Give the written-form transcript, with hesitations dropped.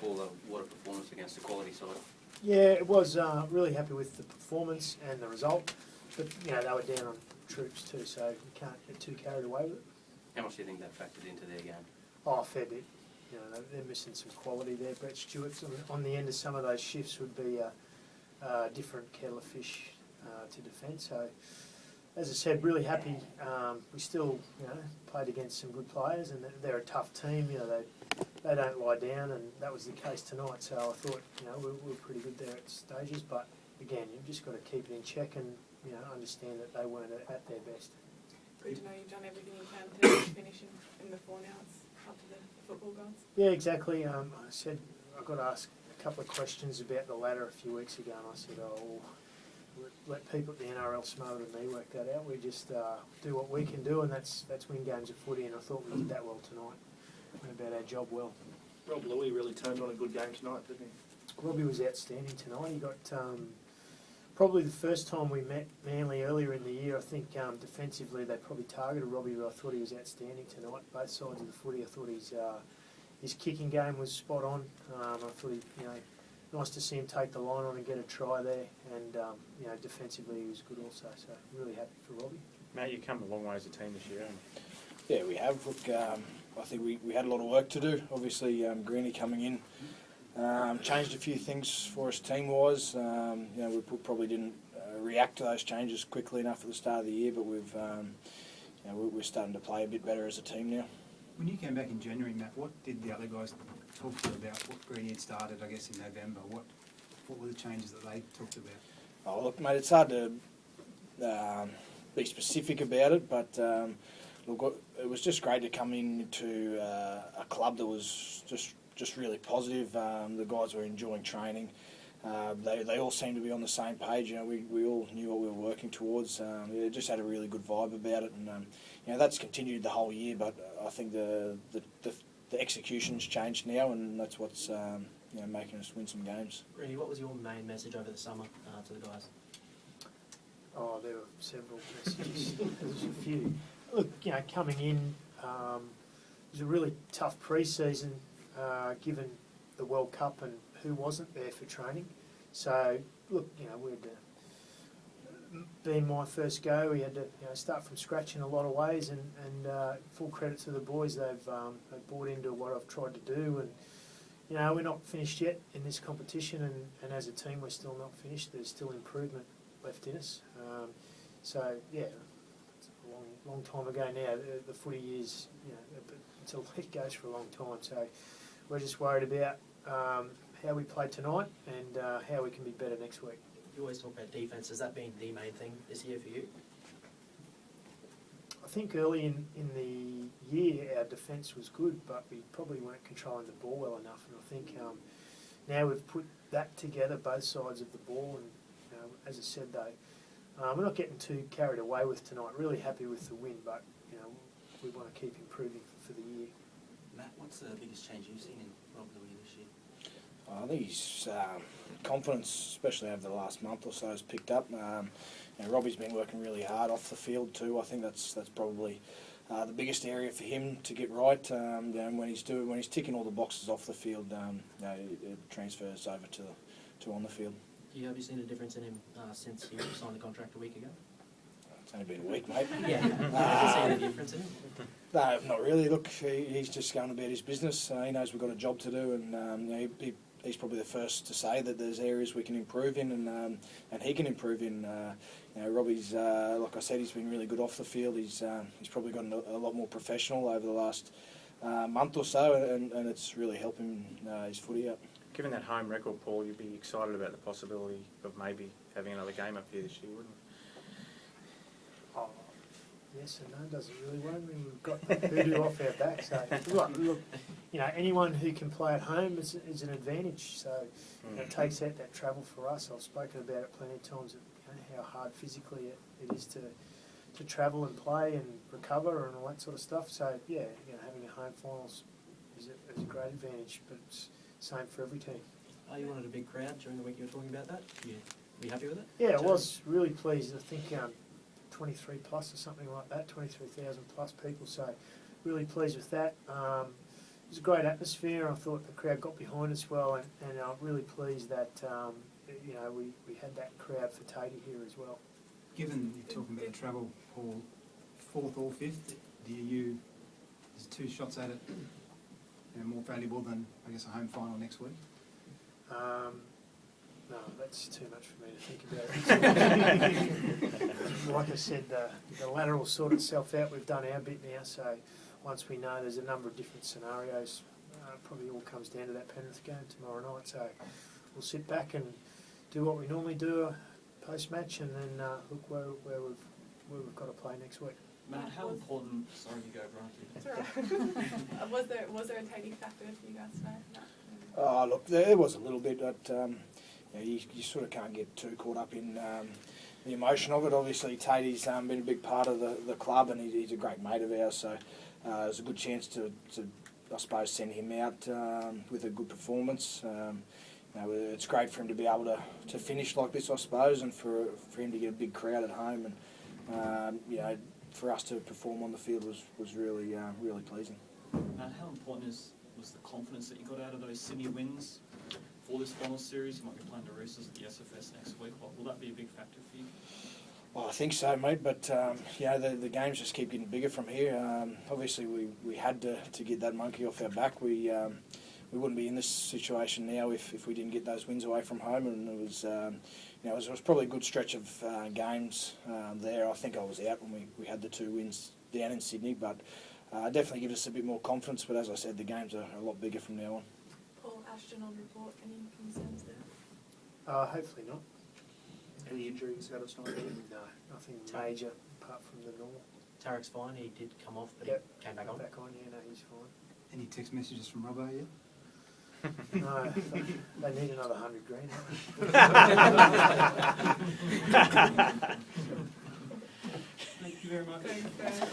Paul, what a performance against the quality side. Yeah, it was really happy with the performance and the result, but they were down on troops too, so you can't get too carried away with it. How much do you think that factored into their game? Oh, a fair bit. They're missing some quality there. Brett Stewart's on the end of some of those shifts would be a different kettle of fish to defend. So, as I said, really happy. We still, played against some good players, and they're a tough team. They don't lie down, and that was the case tonight. So I thought, we were pretty good there at stages. But again, you've just got to keep it in check and understand that they weren't at their best. Good to know you've done everything you can to finish in before now. It's up to the football gods. Yeah, exactly. I said I got asked a couple of questions about the ladder a few weeks ago, and I said, let people at the NRL smarter than me work that out. We just do what we can do, and that's win games of footy. And I thought we did that well tonight. Went about our job well. Rob Louis really turned on a good game tonight, didn't he? Robbie was outstanding tonight. He got probably the first time we met Manly earlier in the year. I think defensively they probably targeted Robbie, but I thought he was outstanding tonight. Both sides of the footy. I thought his kicking game was spot on. I thought nice to see him take the line on and get a try there. And defensively he was good also. So really happy for Robbie. Matt, you've come a long way as a team this year. Yeah, we have. Look, I think we had a lot of work to do. Obviously, Greeny coming in changed a few things for us team-wise. We probably didn't react to those changes quickly enough at the start of the year, but we're starting to play a bit better as a team now. When you came back in January, Matt, what did the other guys talk to you about? What Greeny had started, I guess, in November. What were the changes that they talked about? Oh, look, mate, it's hard to be specific about it, but look, it was just great to come into a club that was just really positive. The guys were enjoying training. They all seemed to be on the same page. We all knew what we were working towards. It just had a really good vibe about it, and that's continued the whole year. But I think the execution's changed now, and that's what's making us win some games. Really, what was your main message over the summer to the guys? Oh, there were several messages. There was a few. Look, coming in, it was a really tough pre-season, given the World Cup and who wasn't there for training. So, look, we had to, being my first go, we had to start from scratch in a lot of ways, and full credit to the boys. They've bought into what I've tried to do, and we're not finished yet in this competition, and as a team we're still not finished. There's still improvement left in us. So, yeah, it's a long time ago now. The footy is, it's a league goes for a long time. So we're just worried about how we played tonight and how we can be better next week. You always talk about defence. Has that been the main thing this year for you? I think early in the year our defence was good, but we probably weren't controlling the ball well enough. And I think now we've put that together, both sides of the ball, and as I said though, we're not getting too carried away with tonight. Really happy with the win, but we want to keep improving for the year. Matt, what's the biggest change you've seen in Rob Louis this year? I think his confidence, especially over the last month or so, has picked up. Robbie's been working really hard off the field too. I think that's probably the biggest area for him to get right. When he's ticking all the boxes off the field, it transfers over to on the field. Have you seen a difference in him since he signed the contract a week ago? It's only been a week, mate. Yeah. Have you seen a difference in him? No, not really. Look, he's just going about his business. He knows we've got a job to do, and he's probably the first to say that there's areas we can improve in, and he can improve in. Robbie's, like I said, he's been really good off the field. He's probably gotten a lot more professional over the last month or so, and it's really helping his footy out. Given that home record, Paul, you'd be excited about the possibility of maybe having another game up here this year, wouldn't you? Oh, yes and no, doesn't really worry me. We've got Hoodoo off our back. So look, anyone who can play at home is an advantage. So it takes out that travel for us. I've spoken about it plenty of times. How hard physically it is to travel and play and recover and all that sort of stuff. So yeah, having a home finals is a great advantage, but it's same for every team. You wanted a big crowd during the week you were talking about that? Were you happy with it? Yeah, I was really pleased. I think 23 plus or something like that, 23,000 plus people. So really pleased with that. was a great atmosphere. I thought the crowd got behind us well, and I'm really pleased that we had that crowd for Tatey here as well. Given you're talking about the travel, Paul, 4th or 5th, there's 2 shots at it, more valuable than, I guess, a home final next week? No, that's too much for me to think about. Like I said, the ladder will sort itself out. We've done our bit now, so once we know there's a number of different scenarios, probably all comes down to that Penrith game tomorrow night. So we'll sit back and do what we normally do post-match, and then look where we've got to play next week. Matt, how important? Sorry, you go, Brian. It's all right. was there a Tatey factor for you guys today? No. Oh, look, there was a little bit, but you sort of can't get too caught up in the emotion of it. Obviously, Tatey's been a big part of the club, and he's a great mate of ours, so it was a good chance to I suppose, send him out with a good performance. It's great for him to be able to finish like this, I suppose, and for him to get a big crowd at home, and for us to perform on the field was really really pleasing. Matt, how important was the confidence that you got out of those Sydney wins for this final series? You might be playing the Roosters at the SFS next week. Will that be a big factor for you? Well, I think so, mate, but the games just keep getting bigger from here. Obviously, we had to get that monkey off our back. We wouldn't be in this situation now if we didn't get those wins away from home, and it was probably a good stretch of games there. I think I was out when we had the 2 wins down in Sydney, but definitely gives us a bit more confidence. But as I said, the games are a lot bigger from now on. Paul Ashton on report. Any concerns there? Hopefully not. Any injuries out of tonight? No, nothing major apart from the normal. Tarek's fine. He did come off, but Yep. he came back on. Back on, yeah, no, he's fine. Any text messages from Robbo yet? No, they need another 100 grand. Thank you very much. Thanks, guys.